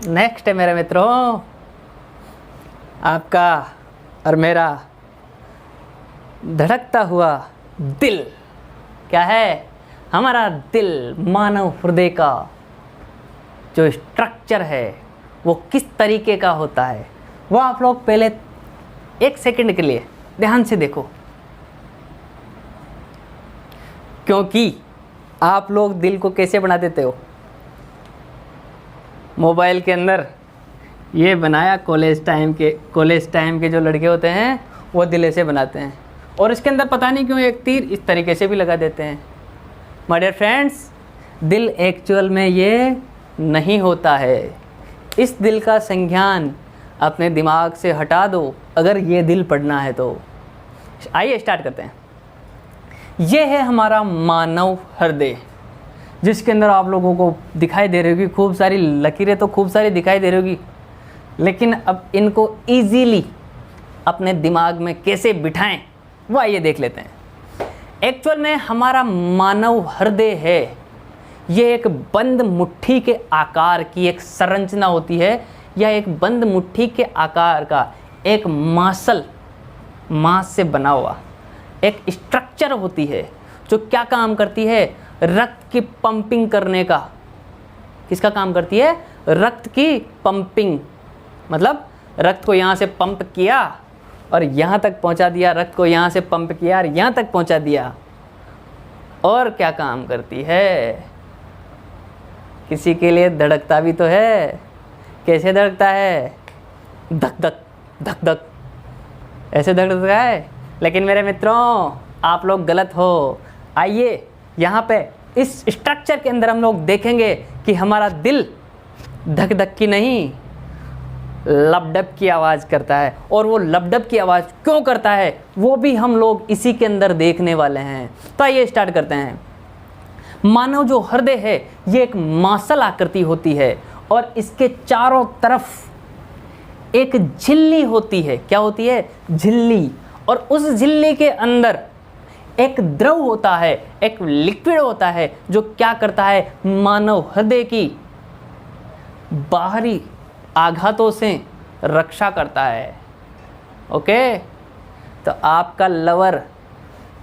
Next है मेरे मित्रों, आपका और मेरा धड़कता हुआ दिल। क्या है? हमारा दिल, मानव हृदय का जो स्ट्रक्चर है वो किस तरीके का होता है, वो आप लोग पहले 1 सेकंड के लिए ध्यान से देखो, क्योंकि आप लोग दिल को कैसे बना देते हो। मोबाइल के अंदर ये बनाया कॉलेज टाइम के जो लड़के होते हैं वो दिल ऐसे बनाते हैं, और इसके अंदर पता नहीं क्यों एक तीर इस तरीके से भी लगा देते हैं। माय डियर फ्रेंड्स, दिल एक्चुअल में ये नहीं होता है। इस दिल का संज्ञान अपने दिमाग से हटा दो अगर ये दिल पढ़ना है तो। आइए स्टार्ट करते हैं। ये है हमारा मानव हृदय, जिसके अंदर आप लोगों को दिखाई दे रही होगी खूब सारी लकीरें, तो खूब सारी दिखाई दे रही होगी, लेकिन अब इनको ईजीली अपने दिमाग में कैसे बिठाएं वो आइए देख लेते हैं। एक्चुअल में हमारा मानव हृदय है, ये एक बंद मुट्ठी के आकार की एक संरचना होती है, या एक बंद मुट्ठी के आकार का एक मांस से बना हुआ एक स्ट्रक्चर होती है, जो क्या काम करती है? रक्त की पंपिंग करने का। किसका काम करती है? रक्त की पंपिंग, मतलब रक्त को यहाँ से पंप किया और यहाँ तक पहुँचा दिया, रक्त को यहाँ से पंप किया और यहाँ तक पहुँचा दिया। और क्या काम करती है? किसी के लिए धड़कता भी तो है। कैसे धड़कता है? धक धक धक धक, ऐसे धड़कता है। लेकिन मेरे मित्रों, आप लोग गलत हो। आइए यहाँ पे इस स्ट्रक्चर के अंदर हम लोग देखेंगे कि हमारा दिल धक धक की नहीं, लपडप की आवाज़ करता है। और वो लपडप की आवाज़ क्यों करता है वो भी हम लोग इसी के अंदर देखने वाले हैं। तो आइए स्टार्ट करते हैं। मानव जो हृदय है ये एक मांसल आकृति होती है, और इसके चारों तरफ एक झिल्ली होती है। क्या होती है? झिल्ली। और उस झिल्ली के अंदर एक द्रव होता है, एक लिक्विड होता है, जो क्या करता है? मानव हृदय की बाहरी आघातों से रक्षा करता है। ओके, तो आपका लवर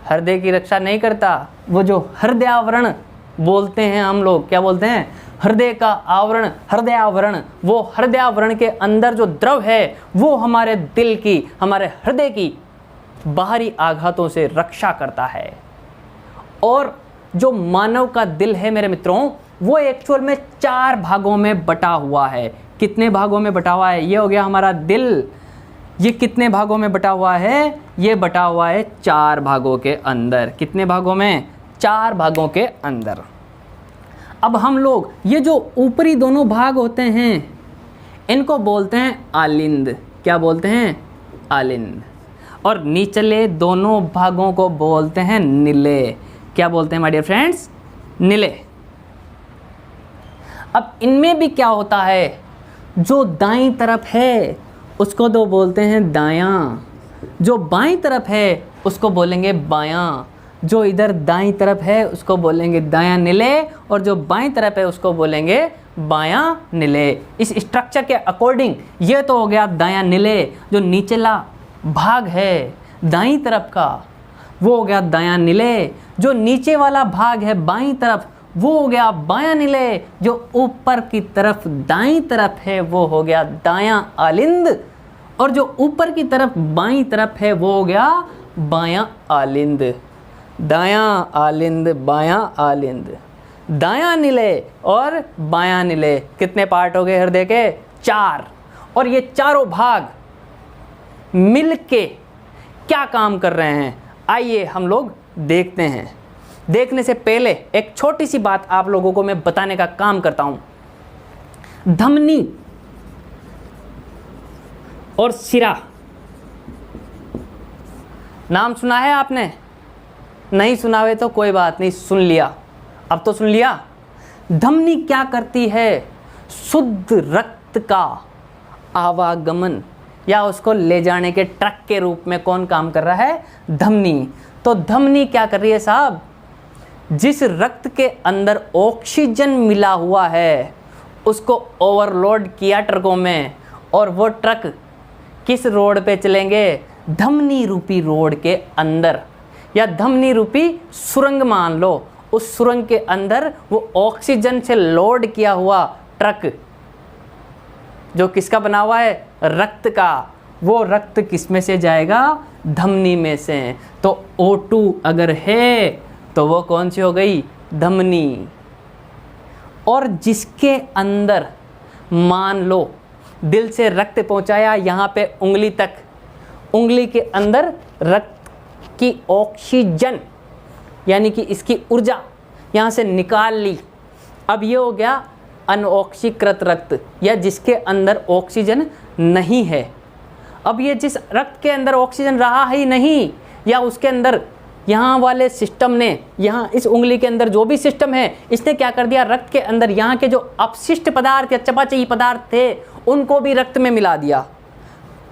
हृदय की रक्षा नहीं करता। वो जो हृदय आवरण बोलते हैं हम लोग, क्या बोलते हैं? हृदय का आवरण, हृदय आवरण। वो हृदय आवरण के अंदर जो द्रव है वो हमारे दिल की, हमारे हृदय की बाहरी आघातों से रक्षा करता है। और जो मानव का दिल है मेरे मित्रों, वो एक्चुअल में 4 भागों में बटा हुआ है। कितने भागों में बटा हुआ है? ये हो गया हमारा दिल। ये कितने भागों में बटा हुआ है? ये बटा हुआ है 4 भागों के अंदर। कितने भागों में? 4 भागों के अंदर। अब हम लोग ये जो ऊपरी दोनों भाग होते हैं इनको बोलते हैं आलिंद। क्या बोलते हैं? आलिंद। और निचले दोनों भागों को बोलते हैं निले। क्या बोलते हैं माय डियर फ्रेंड्स? निले। अब इनमें भी क्या होता है? जो दाईं तरफ है उसको तो बोलते हैं दायां, जो बाईं तरफ है उसको बोलेंगे बायां, जो इधर दाईं तरफ है उसको बोलेंगे दायां निले, और जो बाईं तरफ है उसको बोलेंगे बायां निले। इस स्ट्रक्चर के अकॉर्डिंग ये तो हो गया दायां निले। जो निचला भाग है दाईं तरफ का वो हो गया दायां निले। जो नीचे वाला भाग है बाईं तरफ वो हो गया बायां निले। जो ऊपर की तरफ दाईं तरफ है वो हो गया दायां आलिंद, और जो ऊपर की तरफ बाईं तरफ है वो हो गया बायां आलिंद। दायां आलिंद, बायां आलिंद, दायां निले और बायां निले। कितने पार्ट हो गए हृदय के? 4। और ये चारों भाग मिलके क्या काम कर रहे हैं आइए हम लोग देखते हैं। देखने से पहले एक छोटी सी बात आप लोगों को मैं बताने का काम करता हूं। धमनी और सिरा, नाम सुना है आपने? नहीं सुना है तो कोई बात नहीं, सुन लिया, अब तो सुन लिया। धमनी क्या करती है? शुद्ध रक्त का आवागमन या उसको ले जाने के ट्रक के रूप में कौन काम कर रहा है? धमनी। तो धमनी क्या कर रही है साहब? जिस रक्त के अंदर ऑक्सीजन मिला हुआ है उसको ओवरलोड किया ट्रकों में, और वो ट्रक किस रोड पे चलेंगे? धमनी रूपी रोड के अंदर, या धमनी रूपी सुरंग मान लो। उस सुरंग के अंदर वो ऑक्सीजन से लोड किया हुआ ट्रक, जो किसका बना हुआ है? रक्त का। वो रक्त किस में से जाएगा? धमनी में से। तो O2 अगर है तो वो कौन सी हो गई? धमनी। और जिसके अंदर मान लो दिल से रक्त पहुंचाया यहाँ पे उंगली तक, उंगली के अंदर रक्त की ऑक्सीजन यानी कि इसकी ऊर्जा यहाँ से निकाल ली। अब ये हो गया अनऑक्सीकृत रक्त, या जिसके अंदर ऑक्सीजन नहीं है। अब ये जिस रक्त के अंदर ऑक्सीजन रहा ही नहीं, या उसके अंदर यहाँ वाले सिस्टम ने, यहाँ इस उंगली के अंदर जो भी सिस्टम है, इसने क्या कर दिया? रक्त के अंदर यहाँ के जो अपशिष्ट पदार्थ या चपाचई पदार्थ थे उनको भी रक्त में मिला दिया।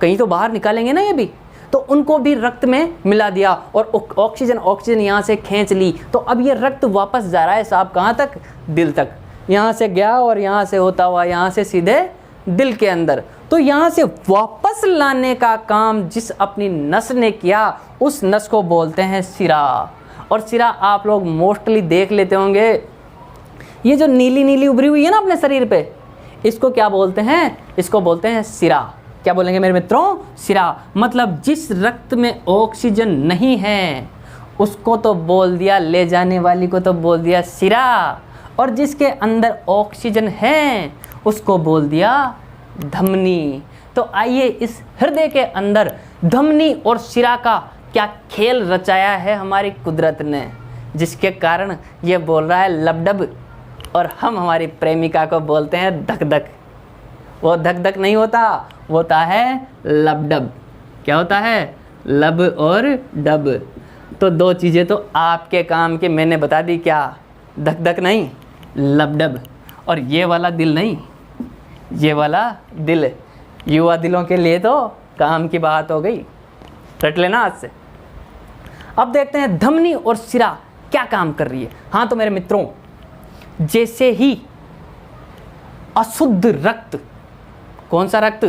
कहीं तो बाहर निकालेंगे ना ये भी, तो उनको भी रक्त में मिला दिया और ऑक्सीजन यहाँ से खींच ली। तो अब ये रक्त वापस जा रहा है साहब कहाँ तक? दिल तक। यहाँ से गया और यहाँ से होता हुआ यहाँ से सीधे दिल के अंदर। तो यहाँ से वापस लाने का काम जिस अपनी नस ने किया, उस नस को बोलते हैं सिरा। और सिरा आप लोग मोस्टली देख लेते होंगे, ये जो नीली नीली उभरी हुई है ना अपने शरीर पे, इसको क्या बोलते हैं? इसको बोलते हैं सिरा। क्या बोलेंगे मेरे मित्रों? सिरा। मतलब जिस रक्त में ऑक्सीजन नहीं है उसको तो बोल दिया, ले जाने वाली को तो बोल दिया सिरा, और जिसके अंदर ऑक्सीजन है उसको बोल दिया धमनी। तो आइए इस हृदय के अंदर धमनी और सिरा का क्या खेल रचाया है हमारी कुदरत ने, जिसके कारण ये बोल रहा है लबडब, और हम हमारी प्रेमिका को बोलते हैं धक धक। वो धक धक नहीं होता, वो होता है लबडब। क्या होता है? लब और डब। तो दो चीज़ें तो आपके काम की मैंने बता दी, क्या? धक धक नहीं, लबडब। और ये वाला दिल नहीं, ये वाला दिल। युवा दिलों के लिए तो काम की बात हो गई, रट लेना आज से। अब देखते हैं धमनी और सिरा क्या काम कर रही है। हाँ तो मेरे मित्रों, जैसे ही अशुद्ध रक्त, कौन सा रक्त?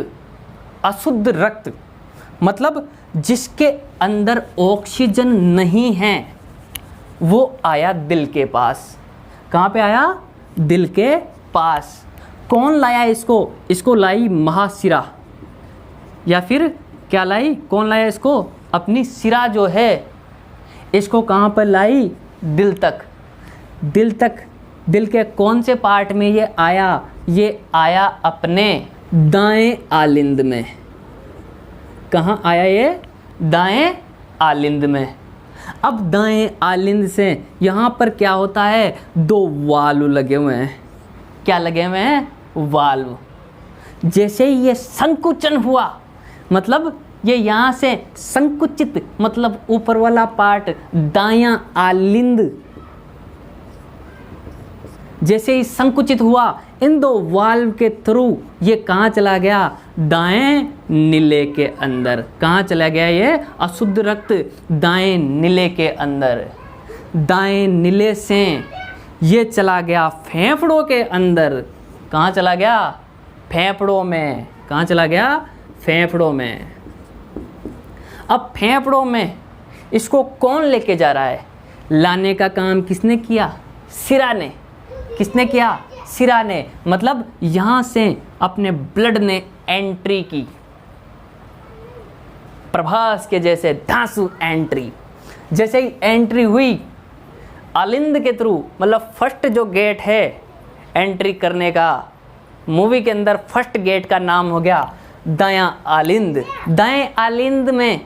अशुद्ध रक्त, मतलब जिसके अंदर ऑक्सीजन नहीं है, वो आया दिल के पास। कहाँ पे आया? दिल के पास। कौन लाया इसको? इसको लाई महाशिरा, या फिर क्या लाई? कौन लाया इसको? अपनी सिरा जो है, इसको कहाँ पर लाई? दिल तक। दिल तक, दिल के कौन से पार्ट में ये आया? ये आया अपने दाएं आलिंद में। कहाँ आया ये? दाएं आलिंद में। अब दाएं आलिंद से यहाँ पर क्या होता है? दो वाल्व लगे हुए हैं। क्या लगे हुए हैं? वाल्व। जैसे ही ये संकुचन हुआ, मतलब ये यहाँ से संकुचित, मतलब ऊपर वाला पार्ट दायां आलिंद जैसे ही संकुचित हुआ, इन दो वाल्व के थ्रू ये कहाँ चला गया? दाएं नीले के अंदर। कहाँ चला गया ये अशुद्ध रक्त? दाएं नीले के अंदर। दाएं नीले से ये चला गया फेफड़ों के अंदर। कहाँ चला गया? फेफड़ों में। कहाँ चला गया? फेफड़ों में। अब फेफड़ों में इसको कौन लेके जा रहा है? लाने का काम किसने किया? सिरा ने। किसने किया? सिरा ने। मतलब यहाँ से अपने ब्लड ने एंट्री की, प्रभास के जैसे धांसू एंट्री। जैसे ही एंट्री हुई आलिंद के थ्रू, मतलब फर्स्ट जो गेट है एंट्री करने का, मूवी के अंदर फर्स्ट गेट का नाम हो गया दायां आलिंद। दाएं आलिंद में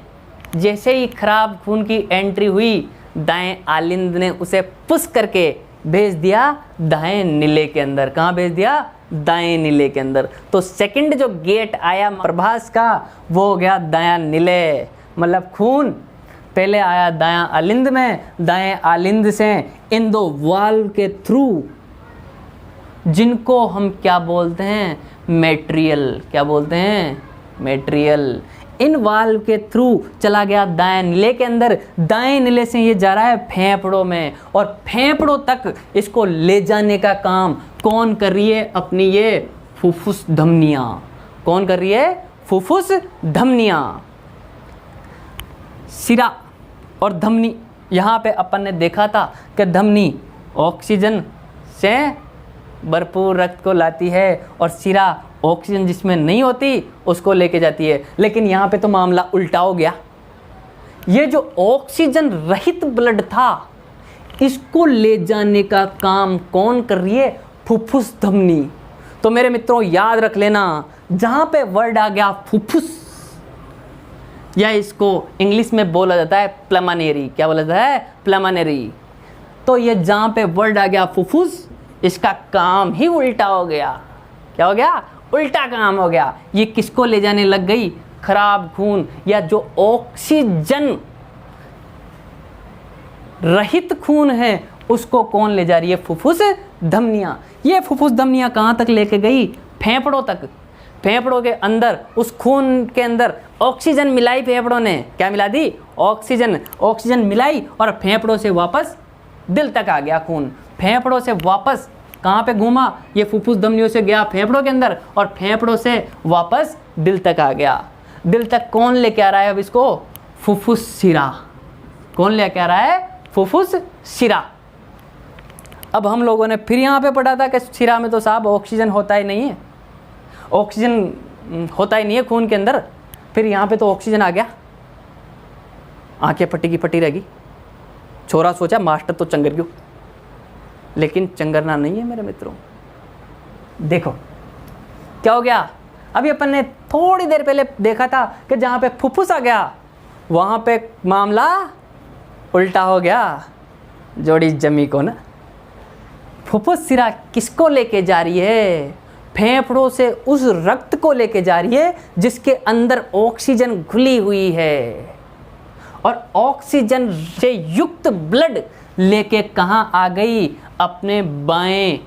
जैसे ही खराब खून की एंट्री हुई, दाएं आलिंद ने उसे पुश करके भेज दिया दाएं नीले के अंदर। कहाँ भेज दिया? दाएं नीले के अंदर। तो सेकंड जो गेट आया प्रभास का, वो हो गया दायां नीले। मतलब खून पहले आया दायां आलिंद में, दाएं आलिंद से इन दो वाल्व के थ्रू, जिनको हम क्या बोलते हैं? मेटेरियल। क्या बोलते हैं? मेटेरियल। इन वाल्व के थ्रू चला गया दाएं नीले के अंदर, दाएं नीले से ये जा रहा है फेफड़ों में, और फेफड़ों तक इसको ले जाने का काम कौन कर रही है? अपनी ये फुफ्फुस धमनियाँ। कौन कर रही है? फुफ्फुस धमनियाँ। सिरा और धमनी, यहाँ पे अपन ने देखा था कि धमनी ऑक्सीजन से भरपूर रक्त को लाती है और सिरा ऑक्सीजन जिसमें नहीं होती उसको लेके जाती है। लेकिन यहाँ पे तो मामला उल्टा हो गया। ये जो ऑक्सीजन रहित ब्लड था इसको ले जाने का काम कौन कर रही है? फुफ्फुस धमनी। तो मेरे मित्रों याद रख लेना, जहाँ पे वर्ड आ गया फुफ्फुस, या इसको इंग्लिश में बोला जाता है प्लमनरी। क्या बोला जाता है? प्लमनरी। तो ये जहाँ पे वर्ड आ गया फुफ्फुस, इसका काम ही उल्टा हो गया। क्या हो गया? उल्टा काम हो गया। ये किसको ले जाने लग गई? खराब खून या जो ऑक्सीजन रहित खून है उसको कौन ले जा रही है? फुफ्फुस धमनियाँ। ये फुफ्फुस धमनियाँ कहाँ तक लेके गई? फेफड़ों तक। फेफड़ों के अंदर, उस खून के अंदर ऑक्सीजन मिलाई फेफड़ों ने। क्या मिला दी? ऑक्सीजन। ऑक्सीजन मिलाई और फेफड़ों से वापस दिल तक आ गया खून। फेफड़ों से वापस कहाँ पे घूमा? ये फुफ्फुस धमनियों से गया फेफड़ों के अंदर और फेफड़ों से वापस दिल तक आ गया। दिल तक कौन लेके आ रहा है अब इसको? फुफ्फुस सिरा। कौन लेके आ रहा है? फुफ्फुस सिरा। अब हम लोगों ने फिर यहाँ पे पढ़ा था कि सिरा में तो साहब ऑक्सीजन होता ही नहीं है, ऑक्सीजन होता ही नहीं है खून के अंदर। फिर यहाँ पे तो ऑक्सीजन आ गया। आंखें फटी की फटी रहेगी। छोरा सोचा मास्टर तो चंगर क्यों, लेकिन चंगरना नहीं है मेरे मित्रों। देखो क्या हो गया। अभी अपन ने थोड़ी देर पहले देखा था कि जहाँ पे फुफ्फुस आ गया वहाँ पे मामला उल्टा हो गया। जोड़ी जमी को ना। फुफ्फुस सिरा किसको लेके जा रही है? फेफड़ों से उस रक्त को लेके जा रही है जिसके अंदर ऑक्सीजन घुली हुई है, और ऑक्सीजन से युक्त ब्लड लेके कहाँ आ गई? अपने बाएं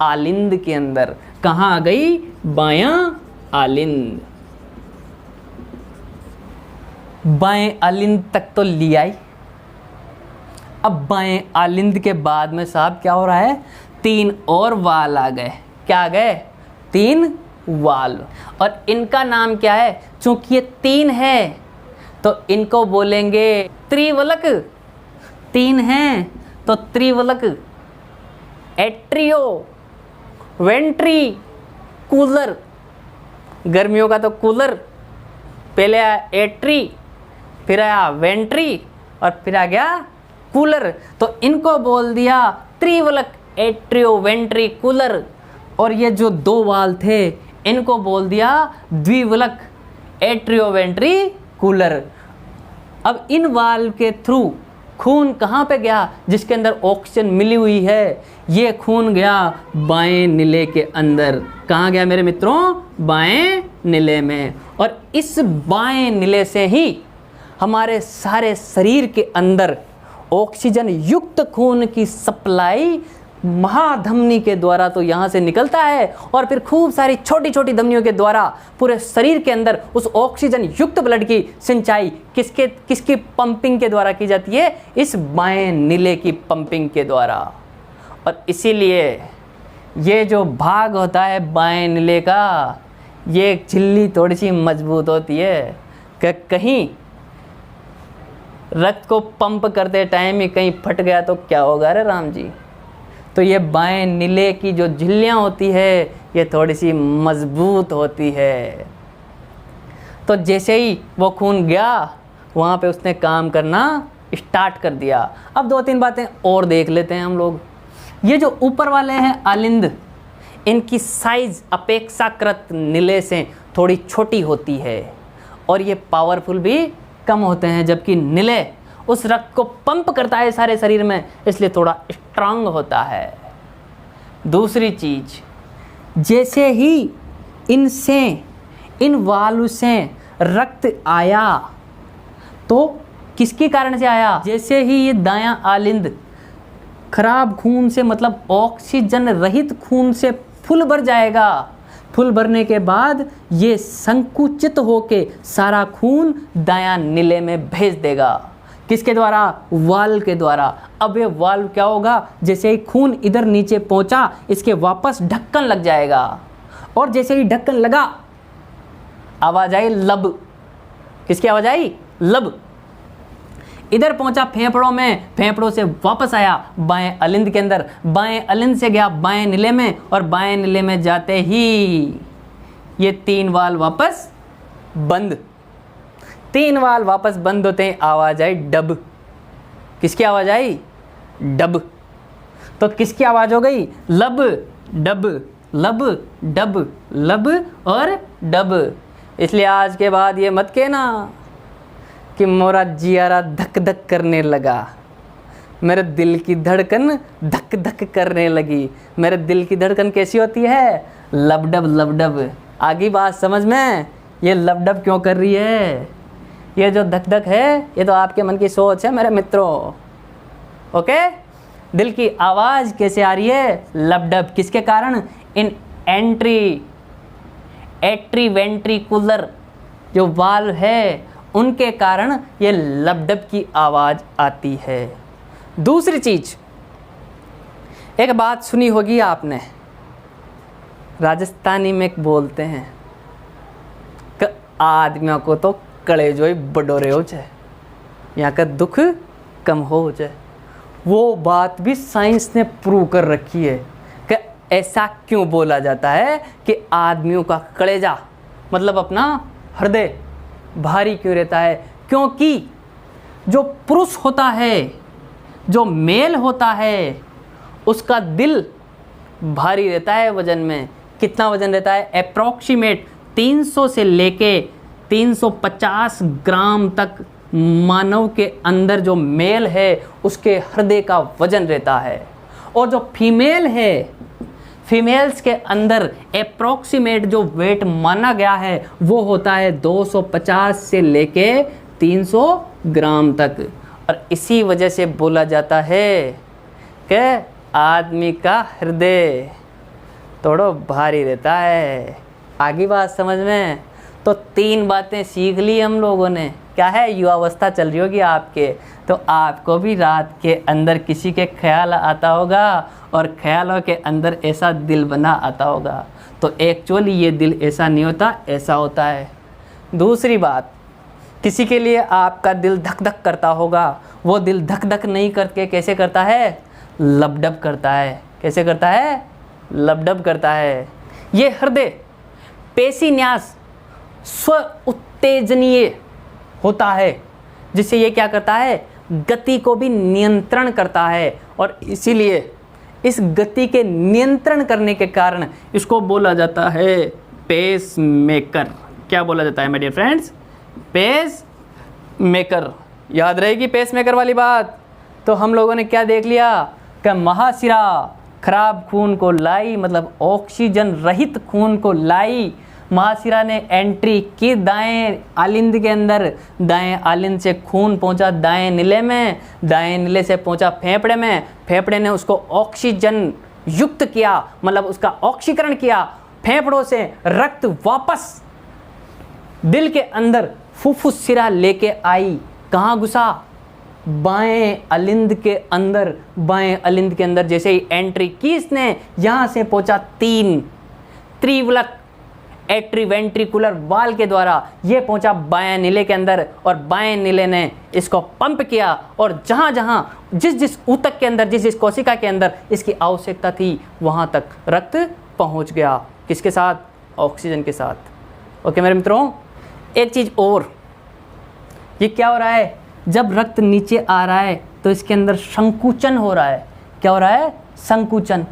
आलिंद के अंदर। कहाँ आ गई? बायां आलिंद। बाएं आलिंद तक तो ले आई। अब बाएं आलिंद के बाद में साहब क्या हो रहा है? 3 और वाल आ गए। क्या आ गए? 3 वाल। और इनका नाम क्या है? चूंकि ये 3 है तो इनको बोलेंगे त्रिवलक। 3 हैं तो त्रिवलक। Atrio वेंट्री cooler. गर्मियों का तो कूलर, पहले आया एट्री, फिर आया वेंट्री और फिर आ गया कूलर। तो इनको बोल दिया त्रिवलक, एट्रियो वेंट्री कूलर। और ये जो 2 वाल थे इनको बोल दिया द्विवलक, एट्रियो वेंट्री कूलर। अब इन वाल्व के थ्रू खून कहाँ पे गया? जिसके अंदर ऑक्सीजन मिली हुई है, ये खून गया बाएं नीले के अंदर। कहाँ गया मेरे मित्रों? बाएं नीले में। और इस बाएं नीले से ही हमारे सारे शरीर के अंदर ऑक्सीजन युक्त खून की सप्लाई महाधमनी के द्वारा तो यहाँ से निकलता है, और फिर खूब सारी छोटी छोटी धमनियों के द्वारा पूरे शरीर के अंदर उस ऑक्सीजन युक्त ब्लड की सिंचाई किसकी पंपिंग के द्वारा की जाती है? इस बाएं नीले की पंपिंग के द्वारा। और इसीलिए ये जो भाग होता है बाएं नीले का, ये झिल्ली थोड़ी सी मजबूत होती है कि कहीं रक्त को पंप करते टाइम ही कहीं फट गया तो क्या होगा रे राम जी। तो ये बाएं नीले की जो झिल्लियाँ होती है ये थोड़ी सी मजबूत होती है। तो जैसे ही वो खून गया वहाँ पे उसने काम करना स्टार्ट कर दिया। अब 2-3 बातें और देख लेते हैं हम लोग। ये जो ऊपर वाले हैं आलिंद, इनकी साइज़ अपेक्षाकृत नीले से थोड़ी छोटी होती है और ये पावरफुल भी कम होते हैं, जबकि नीले उस रक्त को पंप करता है सारे शरीर में, इसलिए थोड़ा स्ट्रांग होता है। दूसरी चीज, जैसे ही इन वाल्व से रक्त आया तो किसके कारण से आया? जैसे ही ये दायां आलिंद खराब खून से, मतलब ऑक्सीजन रहित खून से फुल भर जाएगा, फुल भरने के बाद ये संकुचित होके सारा खून दायां नीले में भेज देगा। किसके द्वारा? वाल्व के द्वारा। अब ये वाल्व क्या होगा, जैसे ही खून इधर नीचे पहुंचा इसके वापस ढक्कन लग जाएगा, और जैसे ही ढक्कन लगा आवाज आई लब। किसकी आवाज आई? लब। इधर पहुंचा फेफड़ों में, फेफड़ों से वापस आया बाएं अलिंद के अंदर, बाएं अलिंद से गया बाएं नीले में, और बाएं नीले में जाते ही ये 3 वाल्व वापस बंद। 3 वाल्व वापस बंद होते हैं, आवाज आई डब। किसकी आवाज आई? डब। तो किसकी आवाज हो गई? लब डब, लब डब, लब और डब। इसलिए आज के बाद ये मत कहना कि मोरा जियारा धक धक करने लगा, मेरे दिल की धड़कन धक धक करने लगी। मेरे दिल की धड़कन कैसी होती है? लबडब लबडब। आगे बात समझ में? ये लबडब क्यों कर रही है? ये जो धक धक है ये तो आपके मन की सोच है मेरे मित्रों। ओके, दिल की आवाज़ कैसे आ रही है? लबडब। किसके कारण? इन एट्रीवेंट्रिकुलर जो वाल्व है उनके कारण ये लबडब की आवाज़ आती है। दूसरी चीज़, एक बात सुनी होगी आपने, राजस्थानी में बोलते हैं कि आदमियों को तो कलेजोई बडोरे हो जाए, यहाँ का दुख कम हो जाए। वो बात भी साइंस ने प्रूव कर रखी है कि ऐसा क्यों बोला जाता है कि आदमियों का कलेजा मतलब अपना हृदय भारी क्यों रहता है? क्योंकि जो पुरुष होता है, जो मेल होता है, उसका दिल भारी रहता है वजन में। कितना वजन रहता है? अप्रॉक्सीमेट 300 से लेके 350 ग्राम तक मानव के अंदर जो मेल है उसके हृदय का वजन रहता है। और जो फीमेल है, फीमेल्स के अंदर अप्रॉक्सीमेट जो वेट माना गया है वो होता है 250 से लेके 300 ग्राम तक। और इसी वजह से बोला जाता है कि आदमी का हृदय थोड़ा भारी रहता है। आगे बात समझ में? तो 3 बातें सीख ली हम लोगों ने। क्या है? युवावस्था चल रही होगी आपके, तो आपको भी रात के अंदर किसी के ख्याल आता होगा और ख्यालों के अंदर ऐसा दिल बना आता होगा। तो एक्चुअली ये दिल ऐसा नहीं होता, ऐसा होता है। दूसरी बात, किसी के लिए आपका दिल धक धक करता होगा, वो दिल धक धक नहीं करके कैसे करता है? लबडब करता है। कैसे करता है? लबडब करता है। ये हृदय पेशीन्यास स्व उत्तेजनीय होता है, जिससे ये क्या करता है? गति को भी नियंत्रण करता है। और इसीलिए इस गति के नियंत्रण करने के कारण इसको बोला जाता है पेस मेकर। क्या बोला जाता है my dear friends? Pacemaker. याद रहेगी पेस मेकर वाली बात। तो हम लोगों ने क्या देख लिया कि महाशिरा खराब खून को लाई, मतलब ऑक्सीजन रहित खून को लाई। महाशिरा ने एंट्री की दाएं आलिंद के अंदर, दाएं आलिंद से खून पहुंचा दाएं नीले में, दाएं नीले से पहुंचा फेफड़े में, फेफड़े ने उसको ऑक्सीजन युक्त किया, मतलब उसका ऑक्सीकरण किया। फेफड़ों से रक्त वापस दिल के अंदर फुफ्फुस शिरा लेके आई। कहाँ घुसा? बाएं अलिंद के अंदर। बाएं अलिंद के अंदर जैसे ही एंट्री की इसने, यहाँ से पहुंचा 3 त्रिवलक एट्रीवेंट्रिकुलर वाल के द्वारा ये पहुंचा बाएं नीले के अंदर, और बाएं नीले ने इसको पंप किया, और जहाँ जहाँ जिस ऊतक के अंदर, जिस कोशिका के अंदर इसकी आवश्यकता थी वहाँ तक रक्त पहुँच गया। किसके साथ? ऑक्सीजन के साथ। ओके मेरे मित्रों, एक चीज़ और, ये क्या हो रहा है? जब रक्त नीचे आ रहा है तो इसके अंदर संकुचन हो रहा है। क्या हो रहा है? संकुचन।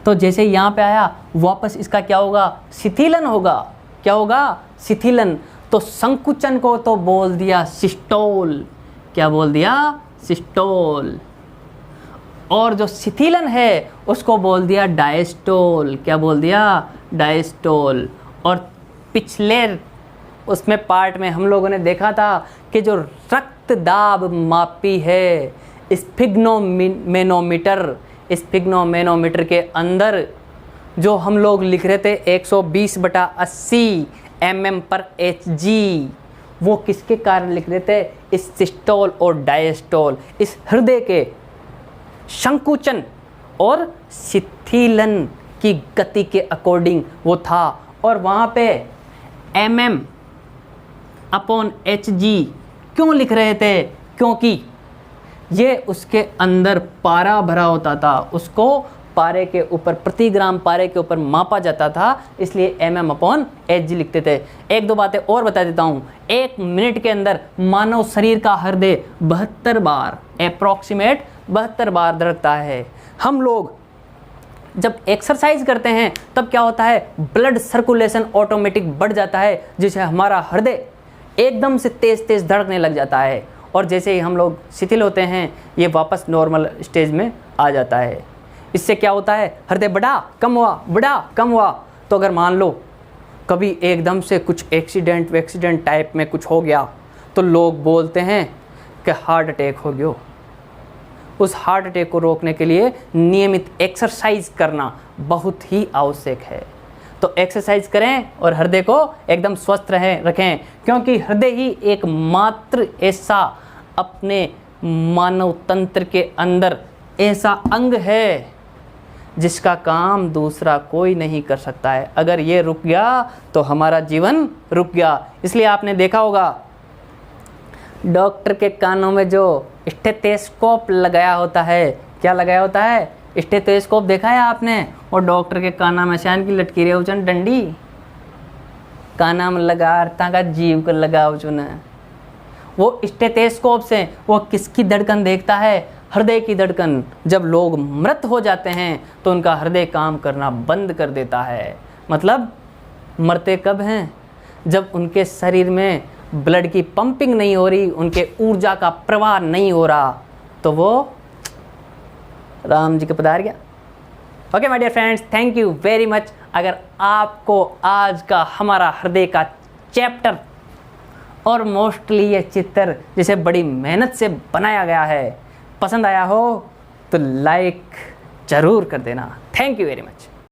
तो जैसे यहाँ पे आया वापस इसका क्या होगा? शिथिलन होगा। क्या होगा? शिथिलन। तो संकुचन को तो बोल दिया सिस्टोल। क्या बोल दिया? सिस्टोल। और जो शिथिलन है उसको बोल दिया डायस्टोल। क्या बोल दिया? डायस्टोल। और पिछले उसमें पार्ट में हम लोगों ने देखा था कि जो रक्त दाब मापी है स्फिग्नोमेनोमीटर, स्फिग्नोमेनोमीटर के अंदर जो हम लोग लिख रहे थे 120/80 mm/Hg, वो किसके कारण लिख रहे थे? इस सिस्टोल और डायस्टोल, इस हृदय के संकुचन और शिथिलन की गति के अकॉर्डिंग वो था। और वहाँ पे mm/Hg क्यों लिख रहे थे? क्योंकि ये उसके अंदर पारा भरा होता था, उसको पारे के ऊपर, प्रति ग्राम पारे के ऊपर मापा जाता था, इसलिए mm/Hg लिखते थे। एक दो बातें और बता देता हूँ। 1 मिनट के अंदर मानव शरीर का हृदय 72 बार, अप्रॉक्सीमेट 72 बार धड़कता है। हम लोग जब एक्सरसाइज करते हैं तब क्या होता है? ब्लड सर्कुलेशन ऑटोमेटिक बढ़ जाता है, जिससे हमारा हृदय एकदम से तेज तेज धड़कने लग जाता है। और जैसे ही हम लोग शिथिल होते हैं, ये वापस नॉर्मल स्टेज में आ जाता है। इससे क्या होता है? हृदय बढ़ा कम हुआ, बढ़ा कम हुआ। तो अगर मान लो कभी एकदम से कुछ एक्सीडेंट टाइप में कुछ हो गया, तो लोग बोलते हैं कि हार्ट अटैक हो गया। उस हार्ट अटैक को रोकने के लिए नियमित एक्सरसाइज करना बहुत ही आवश्यक है। तो एक्सरसाइज करें और हृदय को एकदम स्वस्थ रखें, क्योंकि हृदय ही एकमात्र ऐसा अपने मानव तंत्र के अंदर ऐसा अंग है जिसका काम दूसरा कोई नहीं कर सकता है। अगर ये रुक गया तो हमारा जीवन रुक गया। इसलिए आपने देखा होगा डॉक्टर के कानों में जो स्टेथोस्कोप लगाया होता है, क्या लगाया होता है? स्टेथोस्कोप देखा है आपने? और डॉक्टर के काना में शान की लटकी रहे उचन डंडी काना में लगा का जीव को लगाओ चुना। वो स्टेथोस्कोप से वो किसकी धड़कन देखता है? हृदय की धड़कन। जब लोग मृत हो जाते हैं तो उनका हृदय काम करना बंद कर देता है। मतलब मरते कब हैं? जब उनके शरीर में ब्लड की पंपिंग नहीं हो रही, उनके ऊर्जा का प्रवाह नहीं हो रहा, तो वो राम जी के पधार गया। Okay my dear friends, thank you very much. अगर आपको आज का हमारा हृदय का चैप्टर और मोस्टली ये चित्र जिसे बड़ी मेहनत से बनाया गया है पसंद आया हो तो लाइक ज़रूर कर देना। Thank you very much.